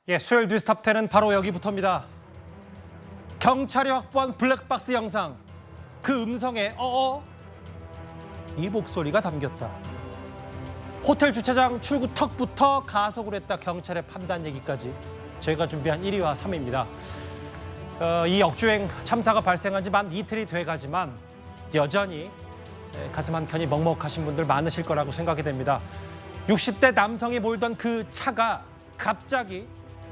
예, 수요일 뉴스탑10은 바로 여기부터입니다. 경찰이 확보한 블랙박스 영상. 그 음성에 이 목소리가 담겼다. 호텔 주차장 출구 턱부터 가속을 했다. 경찰의 판단 얘기까지 저희가 준비한 1위와 3위입니다. 이 역주행 참사가 발생한 지 만 이틀이 돼가지만 여전히 가슴 한켠이 먹먹하신 분들 많으실 거라고 생각이 됩니다. 60대 남성이 몰던 그 차가 갑자기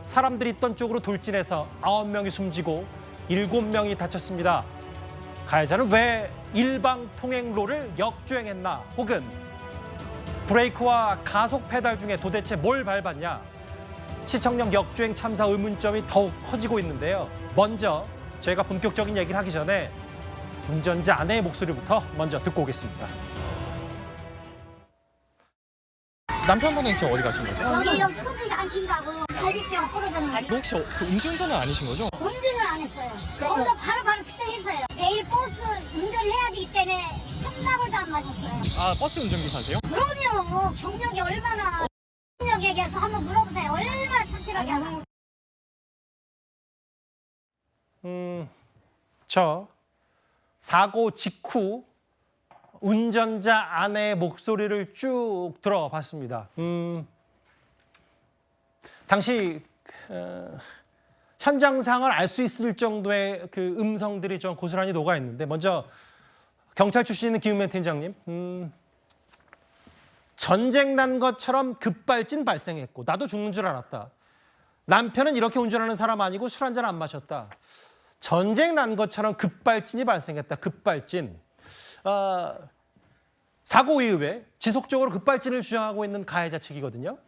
사람들이 있던 쪽으로 돌진해서 9명이 숨지고 7명이 다쳤습니다. 가해자는 왜 일방 통행로를 역주행했나, 혹은 브레이크와 가속 페달 중에 도대체 뭘 밟았냐, 시청역 역주행 참사 의문점이 더욱 커지고 있는데요. 먼저 저희가 본격적인 얘기를 하기 전에 운전자 아내의 목소리부터 먼저 듣고 오겠습니다. 남편분은 지금 어디 가신 거죠? 여기 수업이 안 쉰다고 갈비뼈가 부러졌는데 혹시 그 음주운전은 아니신 거죠? 운전을 안 했어요. 거기서 바로 측정했어요. 내일 버스 운전해야 되기 때문에 한 방울도 안 맞았어요. 아, 버스 운전기사세요? 그럼요. 경력이 얼마나, 경력에게서 한번 물어보세요. 얼마나 착실하게 하고. 저 사고 직후 운전자 아내의 목소리를 쭉 들어봤습니다. 당시 현장상을 알 수 있을 정도의 그 음성들이 좀 고스란히 녹아 있는데, 먼저 경찰 출신인 김은혜 팀장님, 전쟁 난 것처럼 급발진 발생했고 나도 죽는 줄 알았다. 남편은 이렇게 운전하는 사람 아니고 술 한잔 안 마셨다. 전쟁 난 것처럼 급발진이 발생했다. 급발진. 사고 이후에 지속적으로 급발진을 주장하고 있는 가해자 측이거든요.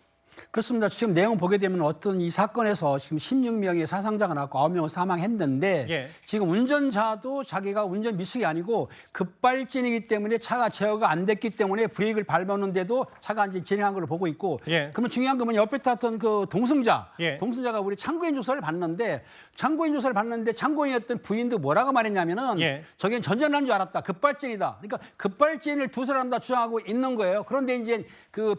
그렇습니다. 지금 내용 보게 되면 어떤 이 사건에서 지금 16명의 사상자가 났고 9명은 사망했는데, 예. 지금 운전자도 자기가 운전 미숙이 아니고 급발진이기 때문에 차가 제어가 안 됐기 때문에 브레이크를 밟았는데도 차가 이제 진행한 걸 보고 있고, 예. 그러면 중요한 건 옆에 탔던 그 동승자, 예. 동승자가 우리 참고인 조사를 받는데 참고인이었던 부인도 뭐라고 말했냐면은, 예. 저긴 전전한 줄 알았다. 급발진이다. 그러니까 급발진을 두 사람 다 주장하고 있는 거예요. 그런데 이제 그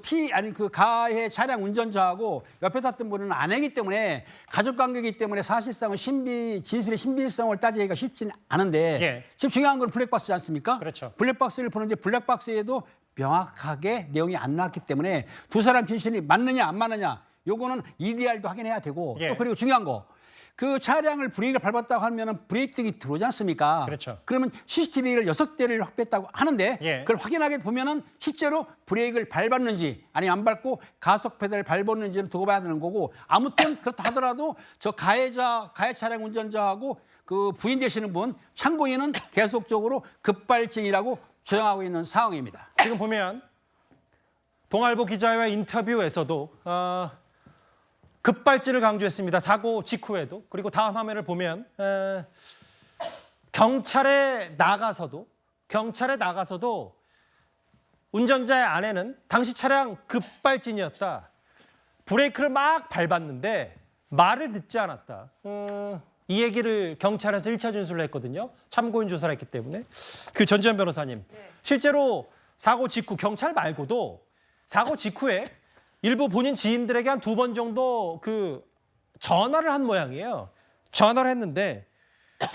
가해 차량 운전자하고 옆에 탔던 분은 아내이기 때문에, 가족 관계이기 때문에 사실상은 진술의 신빙성을 따지기가 쉽지는 않은데, 예. 지금 중요한 건 블랙박스지 않습니까? 그렇죠. 블랙박스를 보는데 블랙박스에도 명확하게 내용이 안 나왔기 때문에 두 사람 진술이 맞느냐 안 맞느냐, 요거는 EDR도 확인해야 되고, 예. 또 그리고 중요한 거, 그 차량을 브레이크를 밟았다고 하면은 브레이크 등이 들어오지 않습니까? 그렇죠. 그러면 CCTV를 6대를 확보했다고 하는데, 예. 그걸 확인하게 보면은 실제로 브레이크를 밟았는지 아니면 안 밟고 가속 페달을 밟았는지를 두고 봐야 되는 거고, 아무튼 그렇다 하더라도 저 가해 차량 운전자하고 그 부인 되시는 분 참고인은 계속적으로 급발진이라고 주장하고 있는 상황입니다. 지금 보면 동아일보 기자와의 인터뷰에서도 급발진을 강조했습니다. 사고 직후에도. 그리고 다음 화면을 보면 경찰에 나가서도 운전자의 아내는 당시 차량 급발진이었다. 브레이크를 막 밟았는데 말을 듣지 않았다. 이 얘기를 경찰에서 1차 진술을 했거든요. 참고인 조사를 했기 때문에. 그 전지현 변호사님, 실제로 사고 직후, 경찰 말고도 사고 직후에 일부 본인 지인들에게 한 2번 정도 그 전화를 한 모양이에요. 전화를 했는데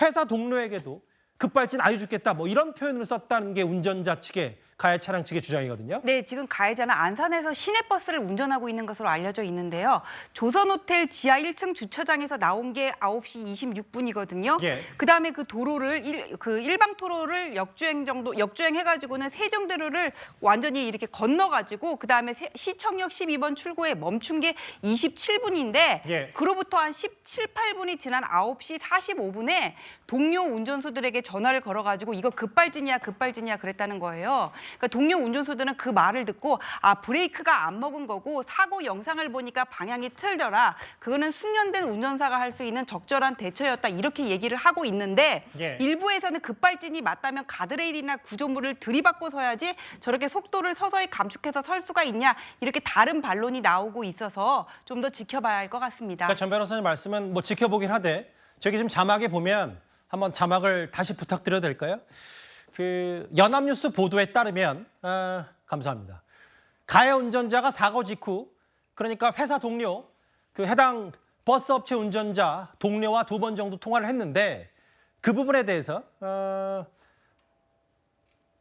회사 동료에게도 급발진 아유 죽겠다 뭐 이런 표현을 썼다는 게 운전자 측의, 가해 차량 측의 주장이거든요. 네, 지금 가해자는 안산에서 시내버스를 운전하고 있는 것으로 알려져 있는데요. 조선호텔 지하 1층 주차장에서 나온 게 9시 26분이거든요. 예. 그다음에 그 도로를 일방 도로를 역주행해가지고는 세종대로를 완전히 이렇게 건너가지고 그다음에 시청역 12번 출구에 멈춘 게 27분인데 예. 그로부터 한 17, 8분이 지난 9시 45분에 동료 운전수들에게 전화를 걸어가지고 이거 급발진이야 그랬다는 거예요. 그러니까 동료 운전수들은 그 말을 듣고 브레이크가 안 먹은 거고 사고 영상을 보니까 방향이 틀더라. 그거는 숙련된 운전사가 할 수 있는 적절한 대처였다. 이렇게 얘기를 하고 있는데 예. 일부에서는 급발진이 맞다면 가드레일이나 구조물을 들이받고 서야지 저렇게 속도를 서서히 감축해서 설 수가 있냐. 이렇게 다른 반론이 나오고 있어서 좀 더 지켜봐야 할 것 같습니다. 그러니까 전 변호사님 말씀은 뭐 지켜보긴 하되, 저기 지금 자막에 보면 한번 자막을 다시 부탁드려도 될까요? 그 연합뉴스 보도에 따르면 감사합니다. 가해 운전자가 사고 직후, 그러니까 회사 동료 그 해당 버스 업체 운전자 동료와 2번 정도 통화를 했는데 그 부분에 대해서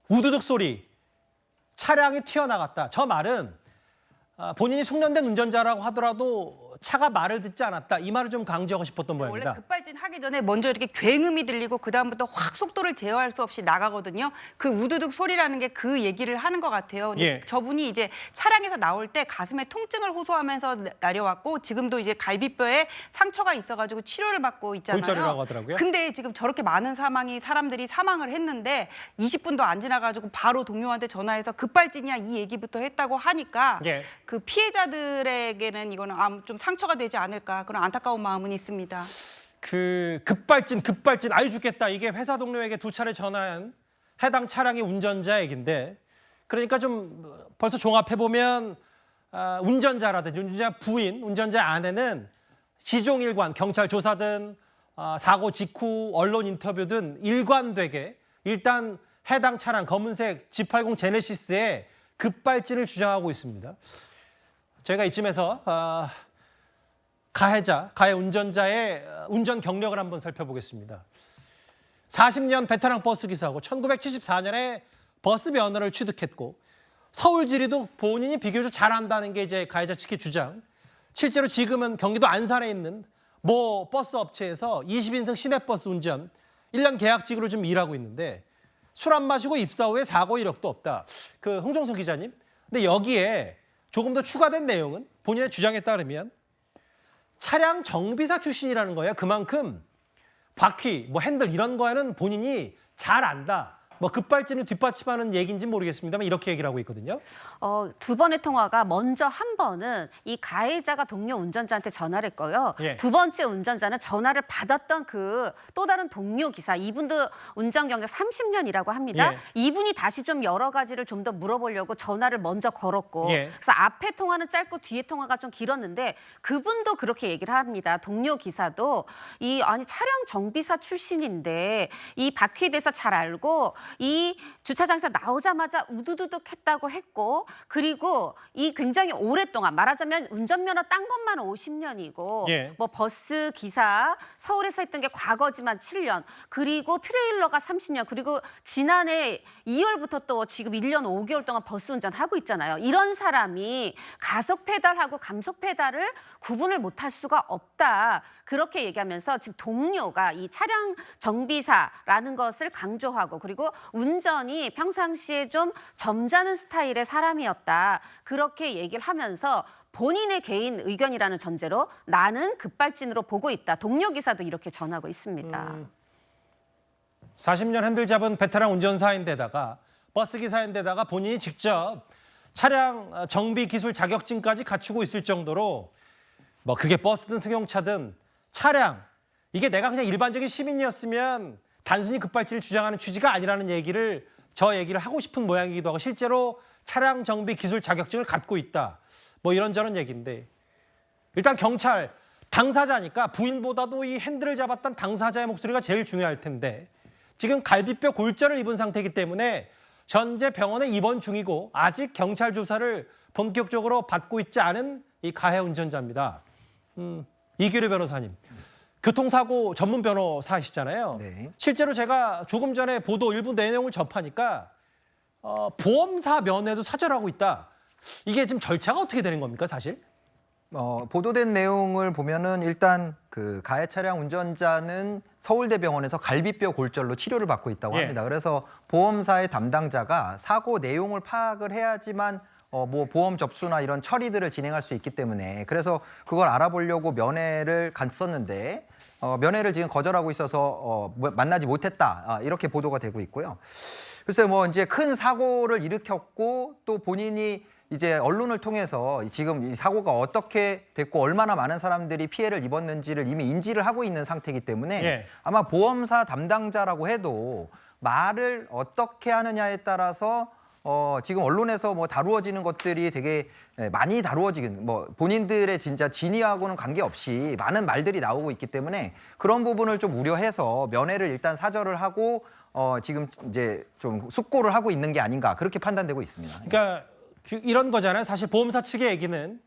우두둑 소리, 차량이 튀어나갔다. 저 말은 본인이 숙련된 운전자라고 하더라도 차가 말을 듣지 않았다. 이 말을 좀 강조하고 싶었던 원래 모양입니다. 급발진 하기 전에 먼저 이렇게 굉음이 들리고 그다음부터 확 속도를 제어할 수 없이 나가거든요. 그 우두둑 소리라는 게 그 얘기를 하는 것 같아요. 근데 예. 저분이 이제 차량에서 나올 때 가슴에 통증을 호소하면서 내려왔고 지금도 이제 갈비뼈에 상처가 있어가지고 치료를 받고 있잖아요. 골절이라고 하더라고요. 근데 지금 저렇게 많은 사람들이 사망을 했는데 20분도 안 지나가지고 바로 동료한테 전화해서 급발진이야 이 얘기부터 했다고 하니까 예. 그 피해자들에게는 이거는 좀 상처가 되지 않을까 그런 안타까운 마음은 있습니다. 그 급발진 아유 죽겠다. 이게 회사 동료에게 2차례 전화한 해당 차량의 운전자 얘긴데 그러니까 좀 벌써 종합해보면 운전자라든지 운전자 부인, 운전자 아내는 시종일관 경찰 조사든 사고 직후 언론 인터뷰든 일관되게 일단 해당 차량 검은색 G80 제네시스의 급발진을 주장하고 있습니다. 저희가 이쯤에서 가해 운전자의 운전 경력을 한번 살펴보겠습니다. 40년 베테랑 버스 기사고 1974년에 버스 면허를 취득했고 서울지리도 본인이 비교적 잘한다는 게 이제 가해자 측의 주장. 실제로 지금은 경기도 안산에 있는 모 버스 업체에서 20인승 시내버스 운전 1년 계약직으로 좀 일하고 있는데 술 안 마시고 입사 후에 사고 이력도 없다. 그 홍정석 기자님. 근데 여기에 조금 더 추가된 내용은 본인의 주장에 따르면 차량 정비사 출신이라는 거예요. 그만큼 바퀴, 핸들 이런 거에는 본인이 잘 안다. 급발진을 뒷받침하는 얘기인지 모르겠습니다만 이렇게 얘기를 하고 있거든요. 2번의 통화가 먼저 한 번은 이 가해자가 동료 운전자한테 전화를 했고요. 예. 2번째 운전자는 전화를 받았던 그 또 다른 동료 기사, 이분도 운전 경력 30년이라고 합니다. 예. 이분이 다시 좀 여러 가지를 좀 더 물어보려고 전화를 먼저 걸었고 예. 그래서 앞에 통화는 짧고 뒤에 통화가 좀 길었는데 그분도 그렇게 얘기를 합니다. 동료 기사도 아니 차량 정비사 출신인데 이 바퀴에 대해서 잘 알고 이 주차장에서 나오자마자 우두두둑 했다고 했고 그리고 이 굉장히 오랫동안 말하자면 운전면허 딴 것만 50년이고 예. 버스 기사 서울에서 했던 게 과거지만 7년 그리고 트레일러가 30년 그리고 지난해 2월부터 또 지금 1년 5개월 동안 버스 운전하고 있잖아요. 이런 사람이 가속 페달하고 감속 페달을 구분을 못할 수가 없다. 그렇게 얘기하면서 지금 동료가 이 차량 정비사라는 것을 강조하고 그리고 운전이 평상시에 좀 점잖은 스타일의 사람이었다. 그렇게 얘기를 하면서 본인의 개인 의견이라는 전제로 나는 급발진으로 보고 있다. 동료 기사도 이렇게 전하고 있습니다. 40년 핸들 잡은 베테랑 운전사인데다가 버스 기사인데다가 본인이 직접 차량 정비 기술 자격증까지 갖추고 있을 정도로 그게 버스든 승용차든 차량 이게 내가 그냥 일반적인 시민이었으면 단순히 급발진을 주장하는 취지가 아니라는 얘기를 하고 싶은 모양이기도 하고 실제로 차량 정비 기술 자격증을 갖고 있다. 이런저런 얘기인데 일단 경찰 당사자니까 부인보다도 이 핸들을 잡았던 당사자의 목소리가 제일 중요할 텐데 지금 갈비뼈 골절을 입은 상태이기 때문에 현재 병원에 입원 중이고 아직 경찰 조사를 본격적으로 받고 있지 않은 이 가해 운전자입니다. 이규리 변호사님. 교통사고 전문 변호사이시잖아요. 네. 실제로 제가 조금 전에 보도 일부 내용을 접하니까 보험사 면회도 사절하고 있다. 이게 지금 절차가 어떻게 되는 겁니까, 사실? 보도된 내용을 보면은 일단 그 가해 차량 운전자는 서울대병원에서 갈비뼈 골절로 치료를 받고 있다고 예. 합니다. 그래서 보험사의 담당자가 사고 내용을 파악을 해야지만 보험 접수나 이런 처리들을 진행할 수 있기 때문에 그래서 그걸 알아보려고 면회를 갔었는데 면회를 지금 거절하고 있어서 만나지 못했다 이렇게 보도가 되고 있고요. 글쎄 이제 큰 사고를 일으켰고 또 본인이 이제 언론을 통해서 지금 이 사고가 어떻게 됐고 얼마나 많은 사람들이 피해를 입었는지를 이미 인지를 하고 있는 상태이기 때문에 예. 아마 보험사 담당자라고 해도 말을 어떻게 하느냐에 따라서 지금 언론에서 다루어지는 것들이 되게 많이 다루어지긴 본인들의 진짜 진위하고는 관계없이 많은 말들이 나오고 있기 때문에 그런 부분을 좀 우려해서 면회를 일단 사절을 하고 지금 이제 좀 숙고를 하고 있는 게 아닌가 그렇게 판단되고 있습니다. 그러니까 이런 거잖아요. 사실 보험사 측의 얘기는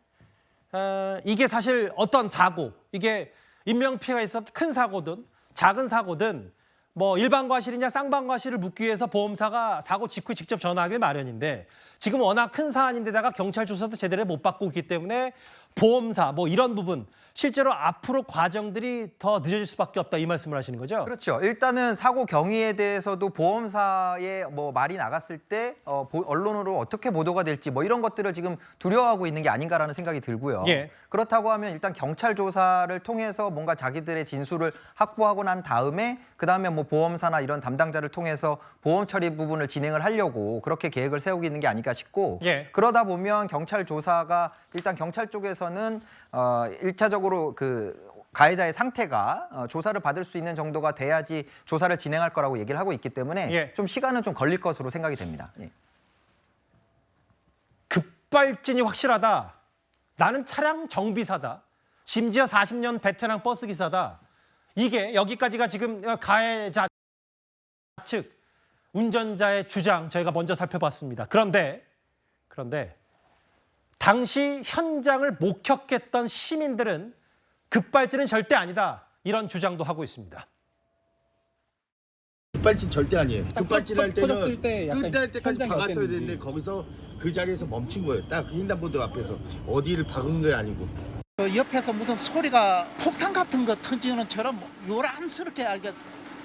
이게 사실 어떤 사고, 이게 인명피해가 있었던 큰 사고든 작은 사고든 뭐 일반 과실이냐 쌍방 과실을 묻기 위해서 보험사가 사고 직후에 직접 전화하길 마련인데 지금 워낙 큰 사안인데다가 경찰 조사도 제대로 못 받고 있기 때문에 보험사 뭐 이런 부분 실제로 앞으로 과정들이 더 늦어질 수밖에 없다 이 말씀을 하시는 거죠? 그렇죠. 일단은 사고 경위에 대해서도 보험사의 뭐 말이 나갔을 때 언론으로 어떻게 보도가 될지 뭐 이런 것들을 지금 두려워하고 있는 게 아닌가라는 생각이 들고요. 예. 그렇다고 하면 일단 경찰 조사를 통해서 뭔가 자기들의 진술을 확보하고 난 다음에 그다음에 뭐 보험사나 이런 담당자를 통해서 보험 처리 부분을 진행을 하려고 그렇게 계획을 세우고 있는 게 아닐까 싶고 예. 그러다 보면 경찰 조사가 일단 경찰 쪽에서는 1차적으로 그 가해자의 상태가 조사를 받을 수 있는 정도가 돼야지 조사를 진행할 거라고 얘기를 하고 있기 때문에 예. 좀 시간은 좀 걸릴 것으로 생각이 됩니다. 예. 급발진이 확실하다. 나는 차량 정비사다. 심지어 40년 베테랑 버스 기사다. 이게 여기까지가 지금 가해자 측 운전자의 주장 저희가 먼저 살펴봤습니다. 그런데 당시 현장을 목격했던 시민들은 급발진은 절대 아니다. 이런 주장도 하고 있습니다. 급발진 절대 아니에요. 급발진 할 때는 터졌을 때 약간 끝날 때까지 현장이 박았어야 어땠는지. 되는데 거기서 그 자리에서 멈춘 거예요. 딱 횡단보도 앞에서 어디를 박은 게 아니고. 그 옆에서 무슨 소리가 폭탄 같은 거 터지는 처럼 요란스럽게 이게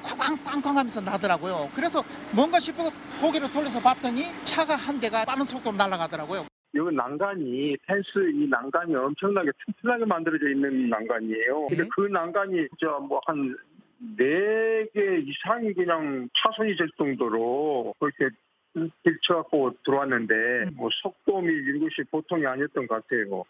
쾅쾅쾅쾅 하면서 나더라고요. 그래서 뭔가 싶어서 고개를 돌려서 봤더니 차가 한 대가 빠른 속도로 날아가더라고요. 여기 난간이 펜스 이 난간이 엄청나게 튼튼하게 만들어져 있는 난간이에요. 근데 그 난간이 진짜 뭐 한 4개 이상이 그냥 파손이 될 정도로 그렇게 들쳐갖고 들어왔는데 뭐 속도 및 이것이 보통이 아니었던 것 같아요.